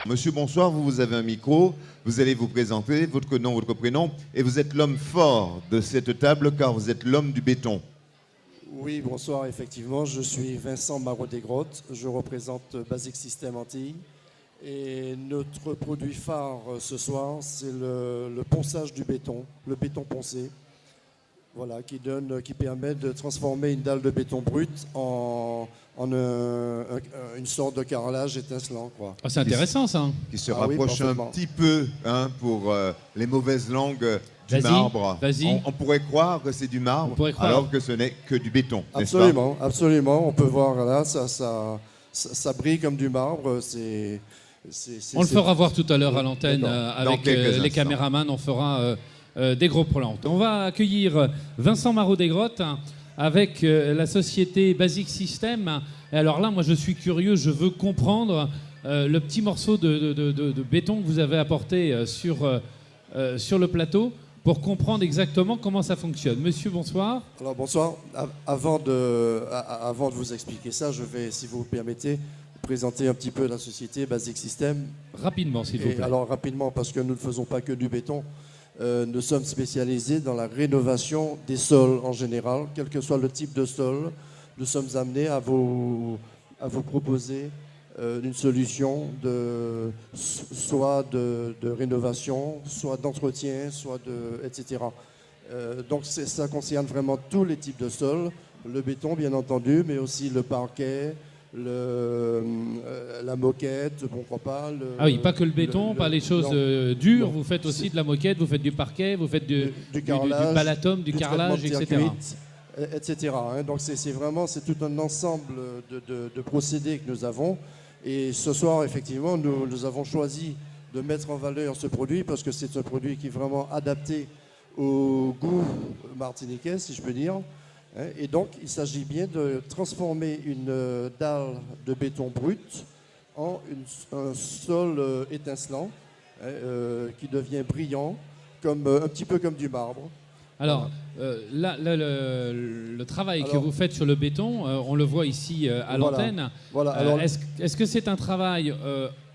Monsieur, bonsoir, vous avez un micro, vous allez vous présenter, votre nom, votre prénom, et vous êtes l'homme fort de cette table car vous êtes l'homme du béton. Oui, bonsoir, effectivement, je suis Vincent Marot-Desgrottes, je représente Basic System Antilles. Et notre produit phare ce soir, c'est le ponçage du béton, le béton poncé, voilà, qui permet de transformer une dalle de béton brut en une sorte de carrelage étincelant, quoi. Ah, c'est intéressant ça. Qui se rapproche un petit peu pour les mauvaises langues du Vas-y, marbre. vas-y. On pourrait croire que c'est du marbre alors que ce n'est que du béton, n'est-ce pas? Absolument, absolument. On peut voir là, ça brille comme du marbre. On le fera voir tout à l'heure à l'antenne avec les caméramans. On fera des gros plans. On va accueillir Vincent Marot-Desgrottes avec la société Basic System. Et alors là, moi, je suis curieux. Je veux comprendre le petit morceau de béton que vous avez apporté sur le plateau pour comprendre exactement comment ça fonctionne. Monsieur, bonsoir. Alors, bonsoir. Avant de vous expliquer ça, je vais, si vous le permettez, présenter un petit peu la société Basic System. Rapidement, s'il vous plaît. Alors, rapidement, parce que nous ne faisons pas que du béton. Nous sommes spécialisés dans la rénovation des sols en général, quel que soit le type de sol. Nous sommes amenés à vous proposer une solution soit de rénovation, soit d'entretien, etc. Donc ça concerne vraiment tous les types de sols, le béton bien entendu, mais aussi le parquet, la moquette, pourquoi pas. Ah oui, pas que le béton, pas les choses dures, vous faites aussi de la moquette, vous faites du parquet, vous faites du balatum, du carrelage, etc. Etc. Donc c'est tout un ensemble de procédés que nous avons. Et ce soir, effectivement, nous avons choisi de mettre en valeur ce produit parce que c'est un produit qui est vraiment adapté au goût martiniquais, si je peux dire. Et donc, il s'agit bien de transformer une dalle de béton brut en un sol étincelant qui devient brillant, un petit peu comme du marbre. Alors, là, le travail que vous faites sur le béton, on le voit ici à l'antenne. Voilà. Est-ce que c'est un travail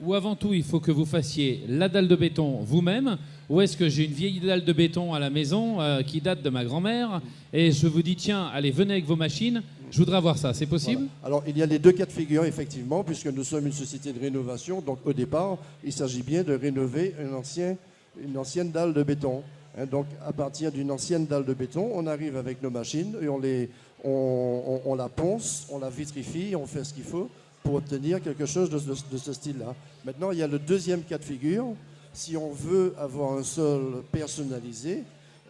où avant tout il faut que vous fassiez la dalle de béton vous-même, ou est-ce que j'ai une vieille dalle de béton à la maison qui date de ma grand-mère et je vous dis tiens, allez, venez avec vos machines, je voudrais avoir ça, c'est possible? Alors, il y a les deux cas de figure, effectivement, puisque nous sommes une société de rénovation. Donc, au départ, il s'agit bien de rénover une ancienne dalle de béton. Donc, à partir d'une ancienne dalle de béton, on arrive avec nos machines et on la ponce, on la vitrifie, on fait ce qu'il faut pour obtenir quelque chose de ce style-là. Maintenant, il y a le deuxième cas de figure. Si on veut avoir un sol personnalisé,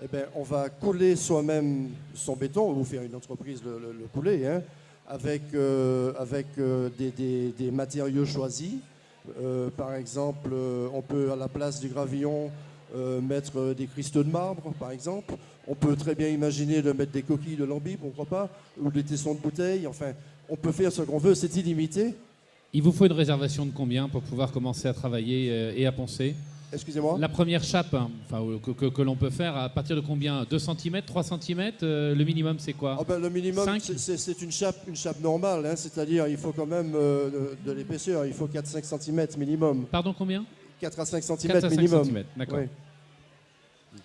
eh bien, on va couler soi-même son béton, ou faire une entreprise le couler, avec des matériaux choisis. Par exemple, on peut, à la place du gravillon, mettre des cristaux de marbre, par exemple. On peut très bien imaginer de mettre des coquilles de lambi, pourquoi pas, ou des tessons de bouteille. Enfin, on peut faire ce qu'on veut, c'est illimité. Il vous faut une réservation de combien pour pouvoir commencer à travailler et à poncer? Excusez-moi? La première chape que l'on peut faire, à partir de combien? 2 cm, 3 cm? Le minimum, c'est quoi? Le minimum, c'est une chape normale, c'est-à-dire il faut quand même de l'épaisseur, il faut 4-5 cm minimum. Pardon, combien? 4 à 5 cm 4 à 5 minimum. cm, d'accord. Oui.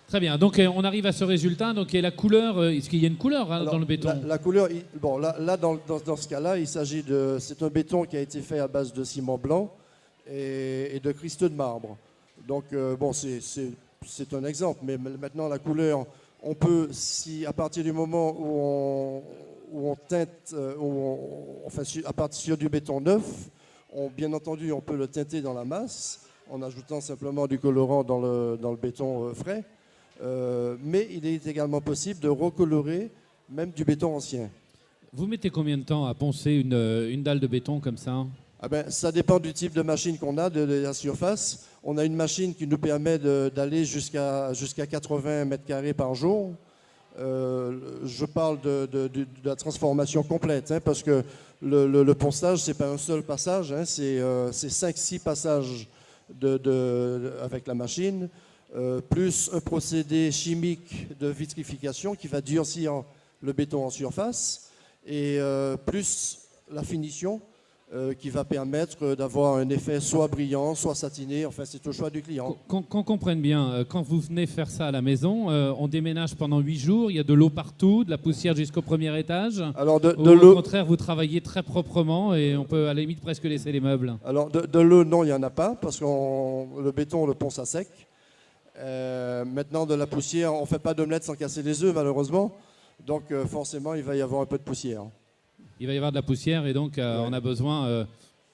Très bien, donc on arrive à ce résultat. Donc, et la couleur, est-ce qu'il y a une couleur dans le béton? La couleur, dans ce cas-là, il s'agit c'est un béton qui a été fait à base de ciment blanc et de cristaux de marbre. Donc, c'est un exemple, mais maintenant la couleur, on peut, si à partir du moment où on teinte, à partir du béton neuf, bien entendu, on peut le teinter dans la masse en ajoutant simplement du colorant dans le béton frais. Mais il est également possible de recolorer même du béton ancien. Vous mettez combien de temps à poncer une dalle de béton comme ça? Ça dépend du type de machine qu'on a, de la surface. On a une machine qui nous permet d'aller jusqu'à 80 mètres carrés par jour. Je parle de la transformation complète, parce que le ponçage, ce n'est pas un seul passage, c'est 5-6 passages avec la machine, plus un procédé chimique de vitrification qui va durcir le béton en surface, et plus la finition qui va permettre d'avoir un effet soit brillant, soit satiné. Enfin, c'est au choix du client. Qu'on comprenne bien, quand vous venez faire ça à la maison, on déménage pendant 8 jours, il y a de l'eau partout, de la poussière jusqu'au premier étage. Alors au contraire, vous travaillez très proprement et on peut à la limite presque laisser les meubles. Alors de l'eau, non, il n'y en a pas, parce que le béton, on le ponce à sec. Maintenant, de la poussière, on ne fait pas d'omelette sans casser les œufs, malheureusement. Donc forcément, il va y avoir un peu de poussière. Il va y avoir de la poussière et donc on a besoin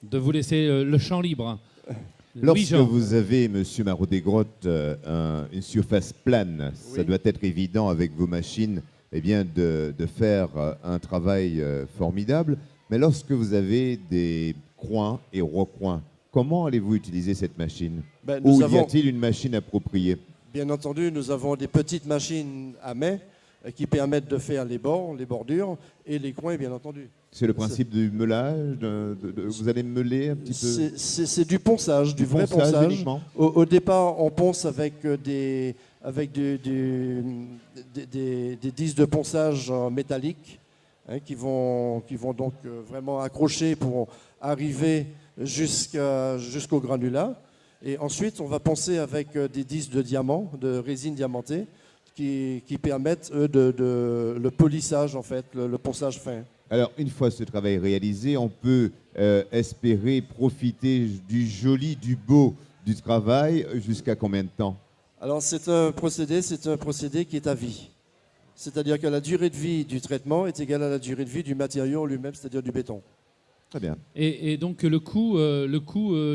de vous laisser le champ libre. Lorsque vous avez, Monsieur Marot-Desgrottes, une surface plane, ça doit être évident avec vos machines de faire un travail formidable. Mais lorsque vous avez des coins et recoins, comment allez-vous utiliser cette machine? Ou y a-t-il une machine appropriée? Bien entendu, nous avons des petites machines à main qui permettent de faire les bords, les bordures et les coins, bien entendu. C'est le principe du meulage vous allez meuler un petit peu? C'est du ponçage, du vrai ponçage. Au départ, on ponce avec des disques de ponçage métalliques qui vont donc vraiment accrocher pour arriver jusqu'au granulat. Et ensuite, on va poncer avec des disques de diamant, de résine diamantée, qui permettent le polissage, en fait, le ponçage fin. Alors, une fois ce travail réalisé, on peut espérer profiter du joli, du beau du travail jusqu'à combien de temps? Alors, c'est un procédé qui est à vie. C'est-à-dire que la durée de vie du traitement est égale à la durée de vie du matériau lui-même, c'est-à-dire du béton. Très bien. Et donc le coût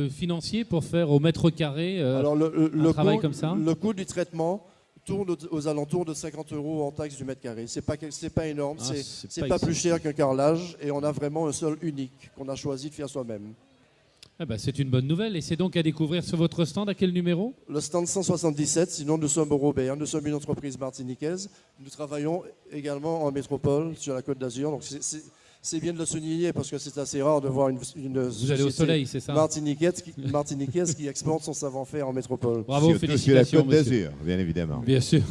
financier pour faire au mètre carré un travail comme ça? Le coût du traitement tourne aux alentours de 50 € en taxe du mètre carré. C'est pas énorme, c'est pas plus cher qu'un carrelage et on a vraiment un sol unique qu'on a choisi de faire soi-même. Ah bah, c'est une bonne nouvelle et c'est donc à découvrir sur votre stand. À quel numéro? Le stand 177, sinon nous sommes au Robert, nous sommes une entreprise martiniquaise. Nous travaillons également en métropole, sur la Côte d'Azur. Donc c'est bien de le souligner parce que c'est assez rare de voir une Vous allez au soleil, c'est ça? martiniquaise qui exporte son savoir-faire en métropole. Bravo, félicitations. Sur la Côte d'Azur, bien évidemment. Bien sûr.